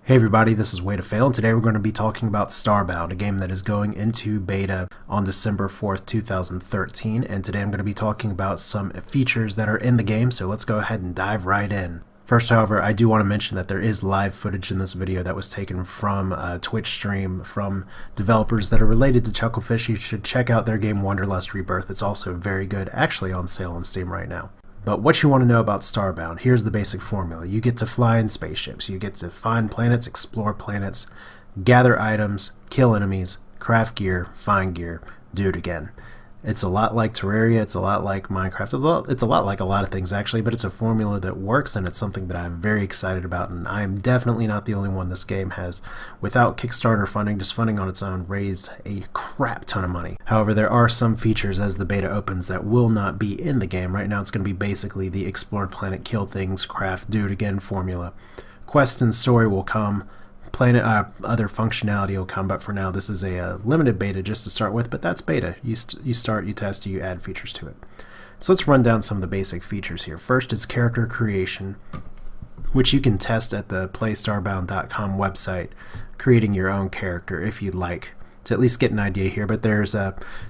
Hey everybody, this is Way to Fail, and today we're going to be talking about Starbound, a game that is going into beta on December 4th, 2013, and today I'm going to be talking about some features that are in the game, so let's go ahead and dive right in. First, however, I do want to mention that there is live footage in this video that was taken from a Twitch stream from developers that are related to Chucklefish. You should check out their game Wanderlust Rebirth. It's also very good, actually on sale on Steam right now. But what you want to know about Starbound, here's the basic formula. You get to fly in spaceships, you get to find planets, explore planets, gather items, kill enemies, craft gear, find gear, do it again. It's a lot like Terraria, it's a lot like Minecraft, it's a lot like a lot of things actually, but it's a formula that works and it's something that I'm very excited about, and I'm definitely not the only one. This game has, without Kickstarter funding, just funding on its own, raised a crap ton of money. However, there are some features as the beta opens that will not be in the game. Right now it's going to be basically the explore planet, kill things, craft, do it again formula. Quest and story will come. Other functionality will come, but for now this is a limited beta just to start with, but that's beta. You start, you test, you add features to it. So let's run down some of the basic features here. First is character creation, which you can test at the playstarbound.com website, creating your own character if you'd like to at least get an idea here. But there's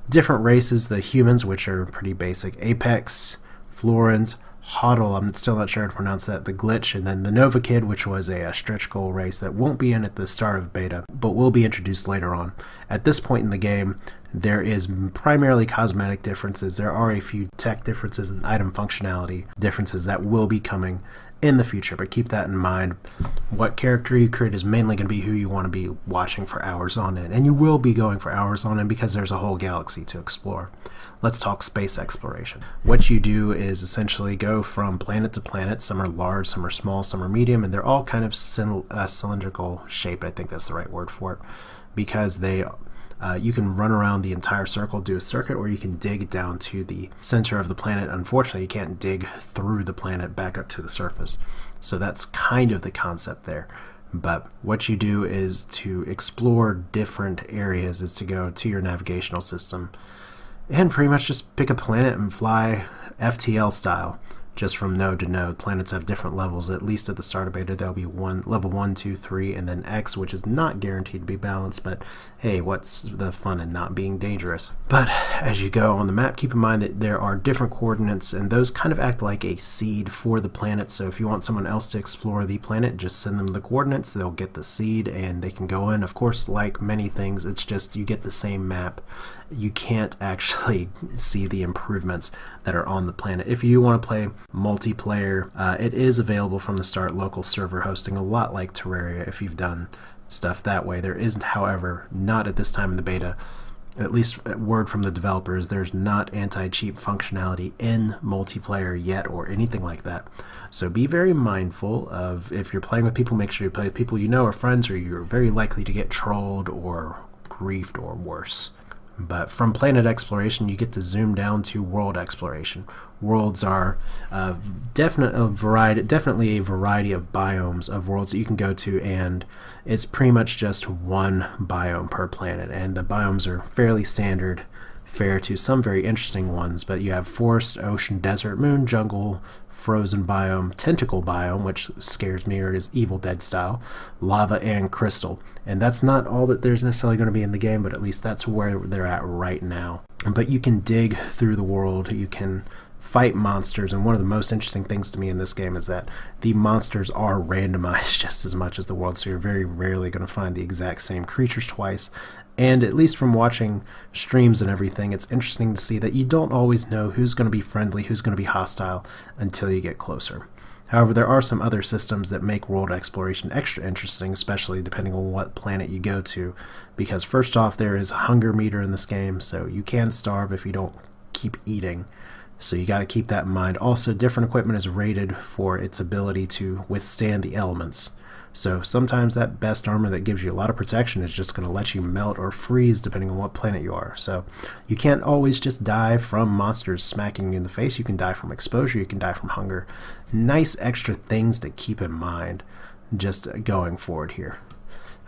different races: the humans, which are pretty basic, Apex, Florins, Hodl, I'm still not sure how to pronounce that, the Glitch, and then the Nova Kid, which was a stretch goal race that won't be in at the start of beta, but will be introduced later on. At this point in the game, there is primarily cosmetic differences. There are a few tech differences and item functionality differences that will be coming in the future, but keep that in mind. What character you create is mainly going to be who you want to be watching for hours on end, and you will be going for hours on end because there's a whole galaxy to explore. Let's talk space exploration. What you do is essentially go from planet to planet. Some are large, some are small, some are medium, and they're all kind of cylindrical shaped. I think that's the right word for it, because they you can run around the entire circle, do a circuit, or you can dig down to the center of the planet. Unfortunately, you can't dig through the planet back up to the surface. So that's kind of the concept there. But what you do is to explore different areas, is to go to your navigational system and pretty much just pick a planet and fly FTL style, just from node to node. Planets have different levels. At least at the start of beta, there'll be level 1, 2, 3, and then X, which is not guaranteed to be balanced, but hey, what's the fun in not being dangerous? But as you go on the map, keep in mind that there are different coordinates, and those kind of act like a seed for the planet. So if you want someone else to explore the planet, just send them the coordinates, they'll get the seed, and they can go in. Of course, like many things, it's just you get the same map. You can't actually see the improvements that are on the planet. If you want to play multiplayer, it is available from the start, local server hosting, a lot like Terraria if you've done stuff that way. There isn't, however, not at this time in the beta, at least word from the developers, there's not anti-cheat functionality in multiplayer yet or anything like that. So be very mindful of, if you're playing with people, make sure you play with people you know or friends, or you're very likely to get trolled or griefed or worse. But from planet exploration, you get to zoom down to world exploration. Worlds are definitely a variety of biomes of worlds that you can go to, and it's pretty much just one biome per planet, and the biomes are fairly standard fare to some very interesting ones. But you have forest, ocean, desert, moon, jungle, frozen biome, tentacle biome, which scares me, or is Evil Dead style, lava, and crystal. And that's not all that there's necessarily going to be in the game, but at least that's where they're at right now. But you can dig through the world, you can fight monsters, and one of the most interesting things to me in this game is that the monsters are randomized just as much as the world, so you're very rarely going to find the exact same creatures twice. And at least from watching streams and everything, it's interesting to see that you don't always know who's going to be friendly, who's going to be hostile, until you get closer. However, there are some other systems that make world exploration extra interesting, especially depending on what planet you go to, because first off, there is a hunger meter in this game, so you can starve if you don't keep eating. So you got to keep that in mind. Also, different equipment is rated for its ability to withstand the elements. So sometimes that best armor that gives you a lot of protection is just going to let you melt or freeze depending on what planet you are. So you can't always just die from monsters smacking you in the face. You can die from exposure, you can die from hunger. Nice extra things to keep in mind just going forward here.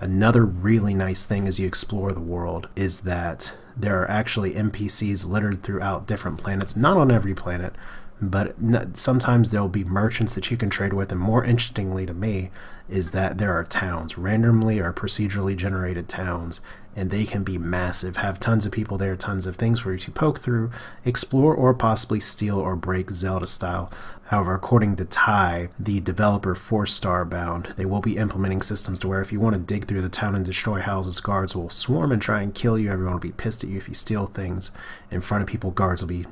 Another really nice thing as you explore the world is that there are actually NPCs littered throughout different planets, not on every planet, but sometimes there'll be merchants that you can trade with, and more interestingly to me is that there are towns, randomly or procedurally generated towns, and they can be massive, have tons of people there, tons of things for you to poke through, explore, or possibly steal or break Zelda style. However, according to Ty, the developer for Starbound, they will be implementing systems to where if you want to dig through the town and destroy houses, guards will swarm and try and kill you. Everyone will be pissed at you if you steal things in front of people. Guards will be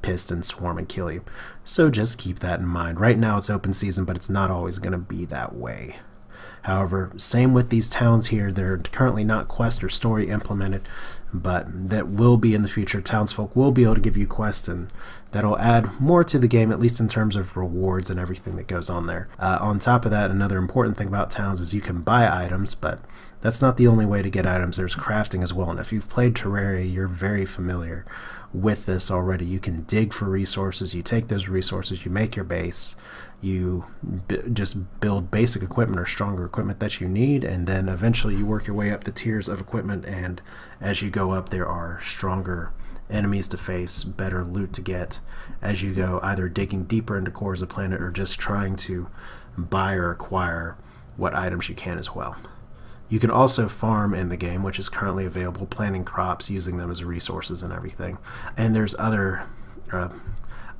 pissed and swarm and kill you. So just keep that in mind. Right now it's open season, but it's not always going to be that way. However, same with these towns here. They're currently not quest or story implemented, but that will be in the future. Townsfolk will be able to give you quests, and that'll add more to the game, at least in terms of rewards and everything that goes on there. On top of that, another important thing about towns is you can buy items, but that's not the only way to get items. There's crafting as well, and if you've played Terraria, you're very familiar with this already. You can dig for resources. You take those resources, you make your base, you just build basic equipment or stronger equipment that you need, and then eventually you work your way up the tiers of equipment, and as you go up there are stronger enemies to face, better loot to get as you go, either digging deeper into cores of the planet or just trying to buy or acquire what items you can as well. You can also farm in the game, which is currently available, planting crops, using them as resources and everything. And there's other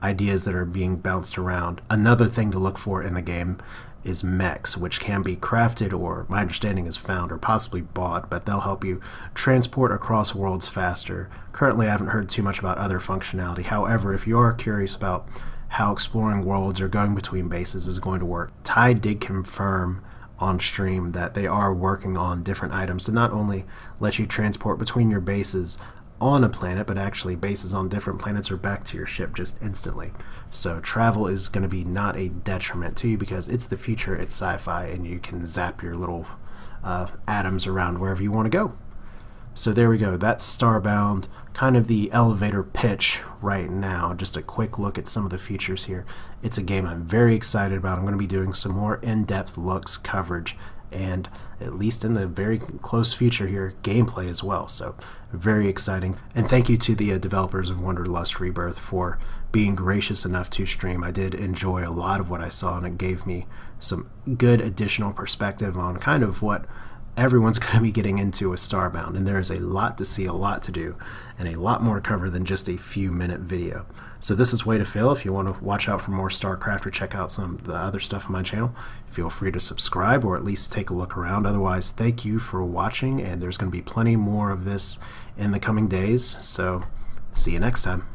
ideas that are being bounced around. Another thing to look for in the game is mechs, which can be crafted, or my understanding is found or possibly bought, but they'll help you transport across worlds faster. Currently I haven't heard too much about other functionality. However, if you are curious about how exploring worlds or going between bases is going to work, Ty did confirm on stream that they are working on different items to not only let you transport between your bases on a planet, but actually bases on different planets or back to your ship just instantly. So travel is going to be not a detriment to you, because it's the future, it's sci-fi, and you can zap your little atoms around wherever you want to go. So there we go. That's Starbound, kind of the elevator pitch right now. Just a quick look at some of the features here. It's a game I'm very excited about. I'm going to be doing some more in-depth looks, coverage, and at least in the very close future here, gameplay as well. So very exciting. And thank you to the developers of Wanderlust Rebirth for being gracious enough to stream. I did enjoy a lot of what I saw, and it gave me some good additional perspective on kind of what everyone's going to be getting into with Starbound, and there is a lot to see, a lot to do, and a lot more to cover than just a few minute video. So this is Way to Fail. If you want to watch out for more StarCraft or check out some of the other stuff on my channel, feel free to subscribe or at least take a look around. Otherwise, thank you for watching, and there's going to be plenty more of this in the coming days, so see you next time.